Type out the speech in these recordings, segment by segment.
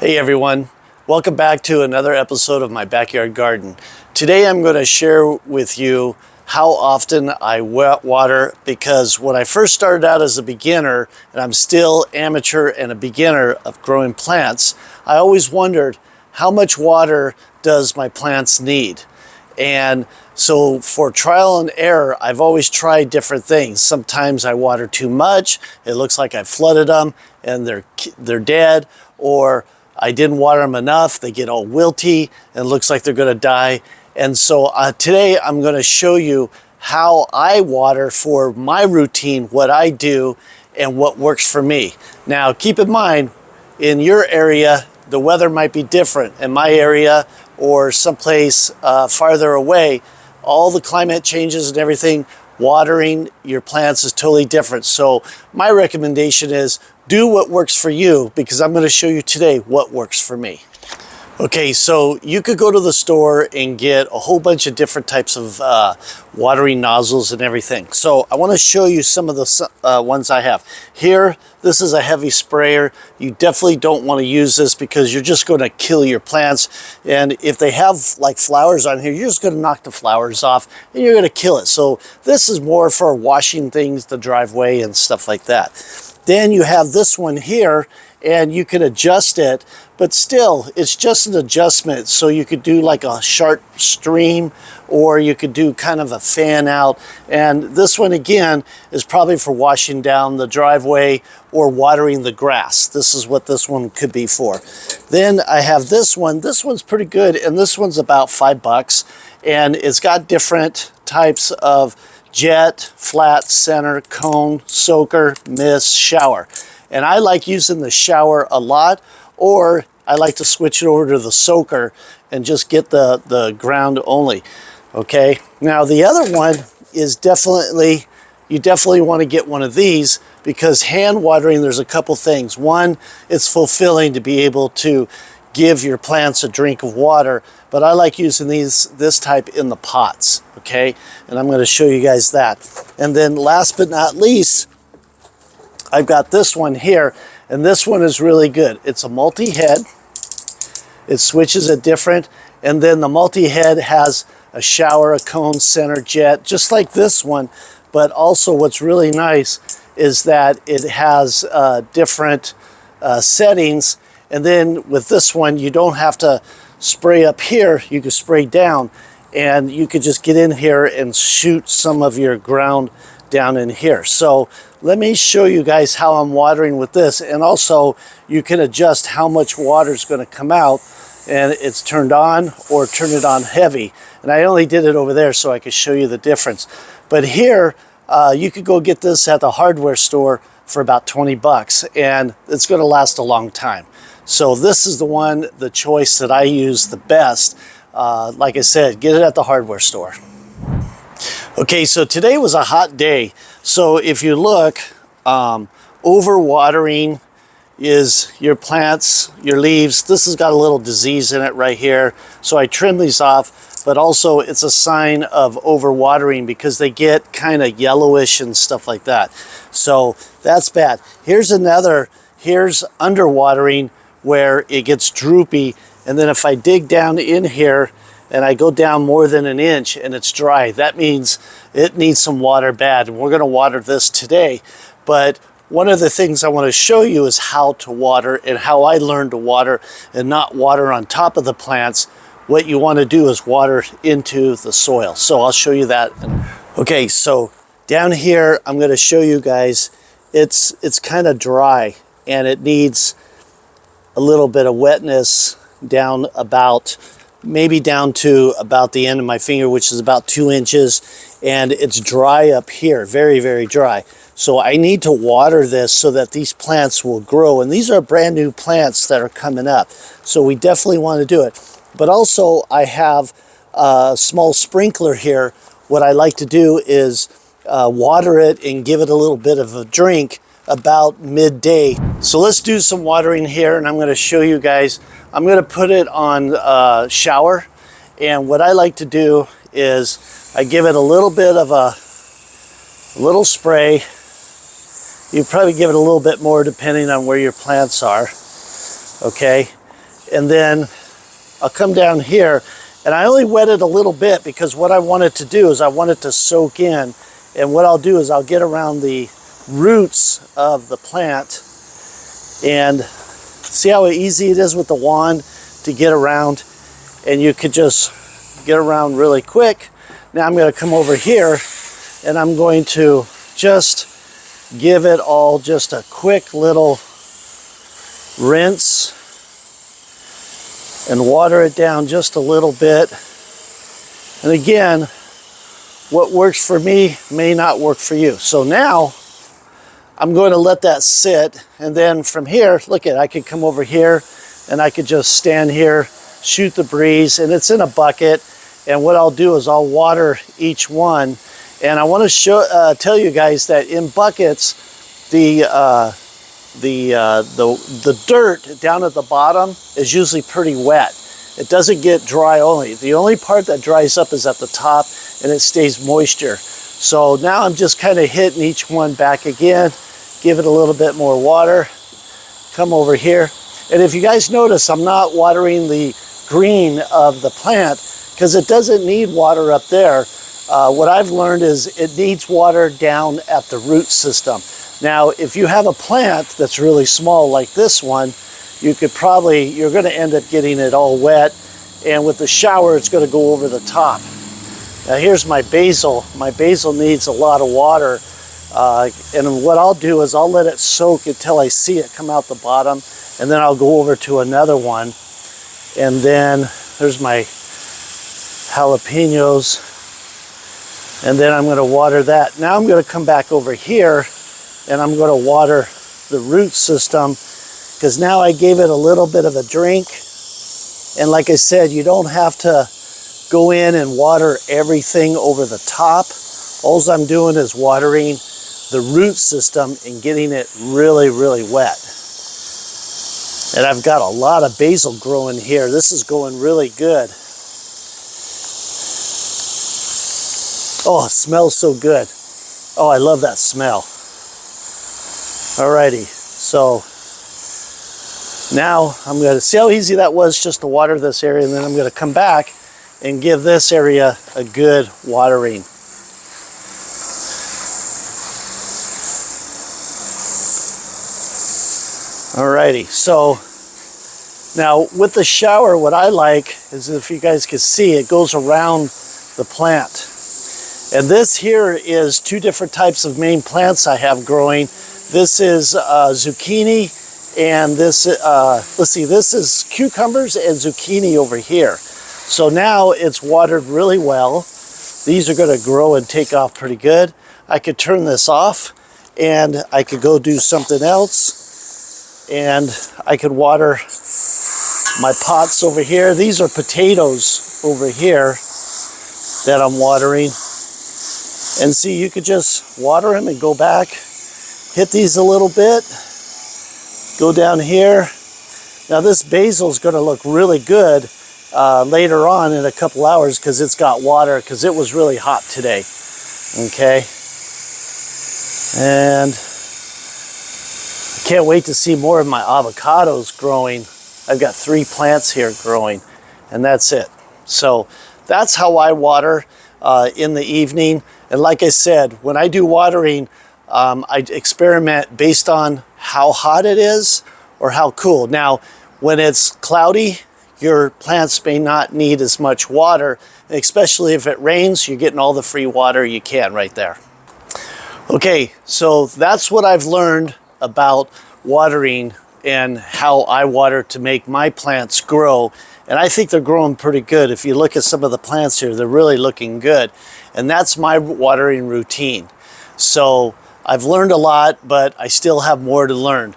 Hey everyone, welcome back to another episode of my backyard garden. Today I'm going to share with you how often I water, because when I first started out as a beginner, and I'm still amateur and a beginner of growing plants, I always wondered how much water does my plants need? And so for trial and error, I've always tried different things. Sometimes I water too much, it looks like I flooded them and they're dead, or I didn't water them enough, they get all wilty and it looks like they're gonna die. And so today I'm gonna show you how I water for my routine, what I do and what works for me. Now keep in mind, in your area, the weather might be different. In my area or someplace farther away, all the climate changes and everything, watering your plants is totally different. So my recommendation is do what works for you, because I'm going to show you today what works for me. Okay, so you could go to the store and get a whole bunch of different types of watering nozzles and everything. So I want to show you some of the ones I have. Here, this is a heavy sprayer. You definitely don't want to use this because you're just going to kill your plants. And if they have like flowers on here, you're just going to knock the flowers off and you're going to kill it. So this is more for washing things, the driveway and stuff like that. Then you have this one here, and you can adjust it, but still it's just an adjustment. So you could do like a sharp stream, or you could do kind of a fan out. And this one again is probably for washing down the driveway or watering the grass. This is what this one could be for. Then I have this one. This one's pretty good, and this one's about $5, and it's got different types of jet, flat, center, cone, soaker, mist, shower. And I like using the shower a lot, or I like to switch it over to the soaker and just get the ground only. Okay, now the other one is you definitely want to get one of these, because hand watering, there's a couple things. One, it's fulfilling to be able to give your plants a drink of water, but I like using this type in the pots, okay? And I'm going to show you guys that. And then last but not least, I've got this one here, and this one is really good. It's a multi-head. It switches at different, and then the multi-head has a shower, a cone, center, jet, just like this one. But also what's really nice is that it has different settings. And then with this one, you don't have to spray up here, you can spray down, and you could just get in here and shoot some of your ground down in here. So let me show you guys how I'm watering with this, and also you can adjust how much water is going to come out, and it's turned on or turn it on heavy. And I only did it over there so I could show you the difference. But here, you could go get this at the hardware store for about $20, and it's going to last a long time. So this is the choice that I use the best. Like I said, get it at the hardware store. Okay, so today was a hot day. So if you look, overwatering is your plants, your leaves. This has got a little disease in it right here. So I trim these off, but also it's a sign of overwatering because they get kind of yellowish and stuff like that. So that's bad. Here's underwatering, where it gets droopy, and then if I dig down in here and I go down more than an inch and it's dry, that means it needs some water bad, and we're going to water this today. But one of the things I want to show you is how to water, and how I learned to water and not water on top of the plants. What you want to do is water into the soil. So I'll show you that. Okay, so down here I'm going to show you guys, it's kind of dry, and it needs a little bit of wetness down maybe down to about the end of my finger, which is about 2 inches, and it's dry up here, very, very dry. So I need to water this so that these plants will grow, and these are brand new plants that are coming up. So we definitely want to do it. But also I have a small sprinkler here. What I like to do is water it and give it a little bit of a drink about midday. So let's do some watering here, and I'm going to show you guys. I'm going to put it on shower, and what I like to do is I give it a little bit of a little spray. You probably give it a little bit more depending on where your plants are. Okay, And then I'll come down here, and I only wet it a little bit because what I want it to do is I want it to soak in. And what I'll do is I'll get around the roots of the plant, and see how easy it is with the wand to get around, and you could just get around really quick. Now I'm going to come over here and I'm going to just give it all just a quick little rinse and water it down just a little bit. And again, what works for me may not work for you. So now I'm going to let that sit, and then from here, look at, I could come over here and I could just stand here, shoot the breeze, and it's in a bucket. And what I'll do is I'll water each one. And I want to tell you guys that in buckets, the dirt down at the bottom is usually pretty wet. It doesn't get dry only. The only part that dries up is at the top, and it stays moisture. So now I'm just kind of hitting each one back again, give it a little bit more water, come over here. And if you guys notice, I'm not watering the green of the plant because it doesn't need water up there. What I've learned is it needs water down at the root system. Now, if you have a plant that's really small like this one, you're going to end up getting it all wet, and with the shower, it's going to go over the top. Now here's my basil. My basil needs a lot of water, and what I'll do is I'll let it soak until I see it come out the bottom, and then I'll go over to another one. And then there's my jalapenos, and then I'm going to water that. Now I'm going to come back over here and I'm going to water the root system, because now I gave it a little bit of a drink. And like I said, you don't have to go in and water everything over the top. All I'm doing is watering the root system and getting it really, really wet. And I've got a lot of basil growing here. This is going really good. Oh, it smells so good. Oh, I love that smell. Alrighty, so now I'm going to see how easy that was just to water this area, and then I'm going to come back and give this area a good watering. Alrighty, so now with the shower, what I like is, if you guys can see, it goes around the plant. And this here is two different types of main plants I have growing. This is zucchini, and this, let's see, this is cucumbers and zucchini over here. So now it's watered really well. These are going to grow and take off pretty good. I could turn this off and I could go do something else, and I could water my pots over here. These are potatoes over here that I'm watering. And see, you could just water them and go back, hit these a little bit, go down here. Now this basil is going to look really good later on in a couple hours, because it's got water, because it was really hot today. Okay. And I can't wait to see more of my avocados growing. I've got 3 plants here growing, and that's it. So that's how I water in the evening. And like I said, when I do watering, I experiment based on how hot it is or how cool. Now, when it's cloudy, your plants may not need as much water, especially if it rains, you're getting all the free water you can right there. Okay, so that's what I've learned about watering and how I water to make my plants grow. And I think they're growing pretty good. If you look at some of the plants here, they're really looking good. And that's my watering routine. So I've learned a lot, but I still have more to learn.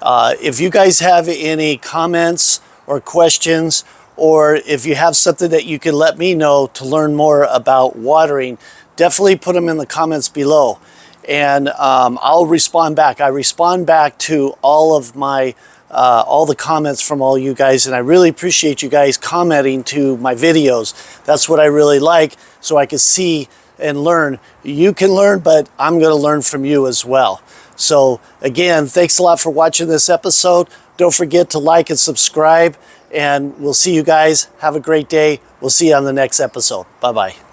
If you guys have any comments or questions, or if you have something that you can let me know to learn more about watering, definitely put them in the comments below. And I'll respond back. I respond back to all of my all the comments from all you guys, and I really appreciate you guys commenting to my videos. That's what I really like, so I can see and learn. You can learn, but I'm going to learn from you as well. So again, thanks a lot for watching this episode. Don't forget to like and subscribe, and we'll see you guys. Have a great day. We'll see you on the next episode. Bye-bye.